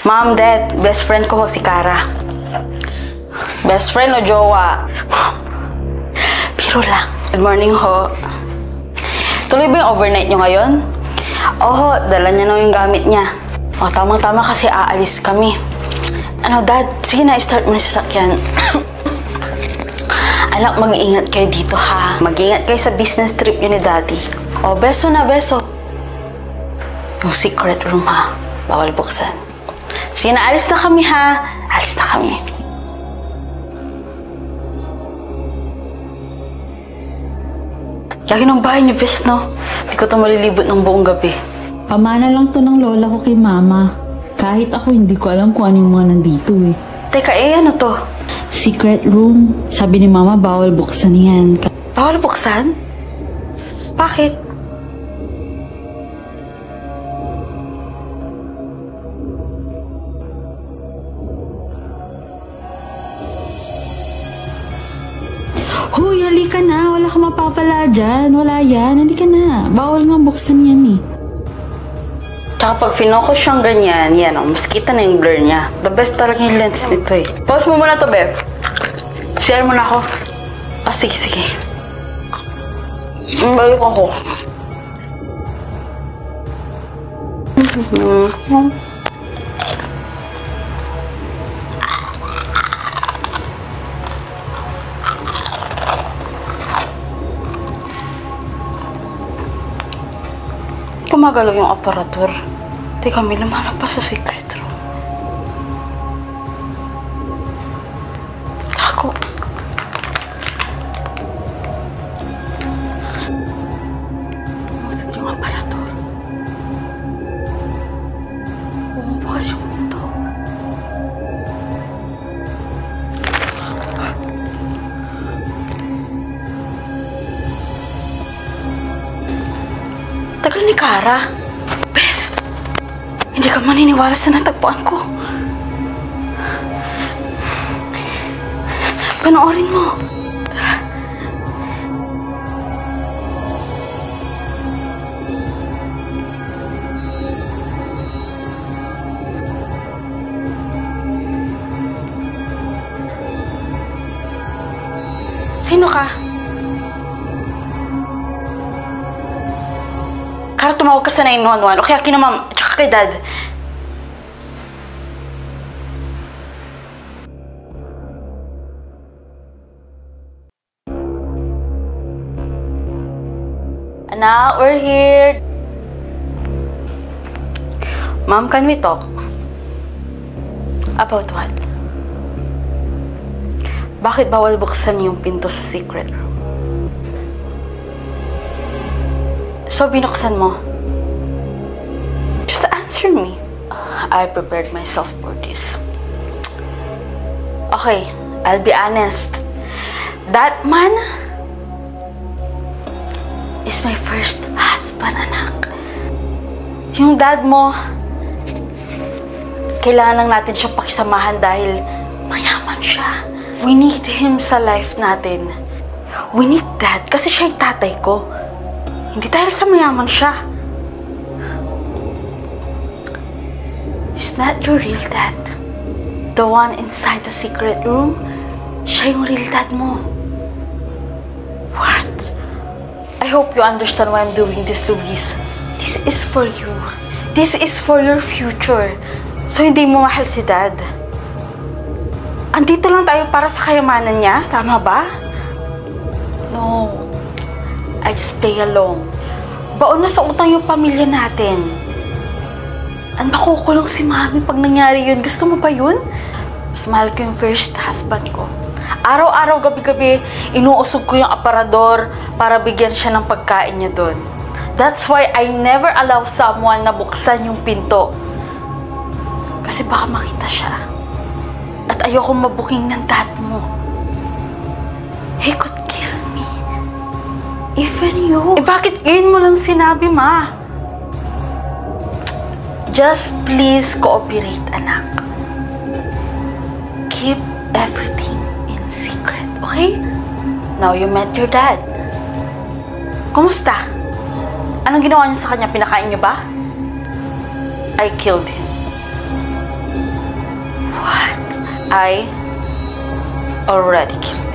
Mom, Dad, best friend ko si Kara. Best friend o jowa? Biro lang. Good morning ho. Tuloy ba yung overnight nyo ngayon? Oo, dala niya na yung gamit niya. O, tamang-tama kasi aalis kami. Ano, Dad? Sige na, start mo na sa sasakyan. Anak, mag-iingat kayo dito, ha? Mag-iingat kayo sa business trip yun ni Daddy. O, beso na, beso. Yung secret room, ha? Bawal buksan. Sige na, alis na kami, ha? Alis na kami. Lagi ng bahay niyo, bes, no? Hindi ko ito malilibot ng buong gabi. Pamana lang to ng lola ko kay mama. Kahit ako hindi ko alam kung ano yung mga nandito eh. Teka, ano to? Secret room. Sabi ni mama bawal buksan yan. Bawal buksan? Bakit? Hoy, halika na. Wala ka mapapala dyan. Wala yan. Halika na. Bawal nga buksan yan eh. Tsaka pag finocus siyang ganyan, yan o, mas kita na yung blur niya. The best talaga yung lens nito eh. Pause mo muna to, Beb. Share mo na ako. Oh, sige, sige. Balik ako. Gumagalaw yung aparatur. Teka, may lumalap pa sa secret room. Ako. Masad yung aparatur. Bumubukas yung pinto. Tagal ni Kara. Bes, hindi ka maniniwala sa natagpuan ko. Panoorin mo. Tara. Sino ka? Kara, tumawag ka sa 911 o kaya kina ma'am, tsaka kay Dad. Anak, we're here. Ma'am, can we talk? About what? Bakit bawal buksan yung pinto sa secret room? So, binuksan mo? Just answer me. I prepared myself for this. Okay, I'll be honest. That man is my first husband, anak. Yung dad mo, kailangan lang natin siyang pakisamahan dahil mayaman siya. We need him sa life natin. We need dad kasi siya yung tatay ko. Hindi dahil sa mayaman siya. Is that your real dad? The one inside the secret room? Siya yung real dad mo. What? I hope you understand why I'm doing this, Luis. This is for you. This is for your future. So, hindi mo mahal si Dad. Andito lang tayo para sa kayamanan niya. Tama ba? No. I just play along. Baon na sa utang yung pamilya natin. Ang makukulong si Mami pag nangyari yun. Gusto mo ba yun? Mas mahal ko yung first husband ko. Araw-araw, gabi-gabi, inuusog ko yung aparador para bigyan siya ng pagkain niya doon. That's why I never allow someone na buksan yung pinto. Kasi baka makita siya. At ayoko mabuking ng dad mo. He could kill me. Even you. Eh bakit ngayon mo lang sinabi, Ma? Just please cooperate, anak. Keep everything in secret, okay? Now you met your dad. Kumusta? Anong ginawa niyo sa kanya? Pinakain niyo ba? I killed him. I already killed.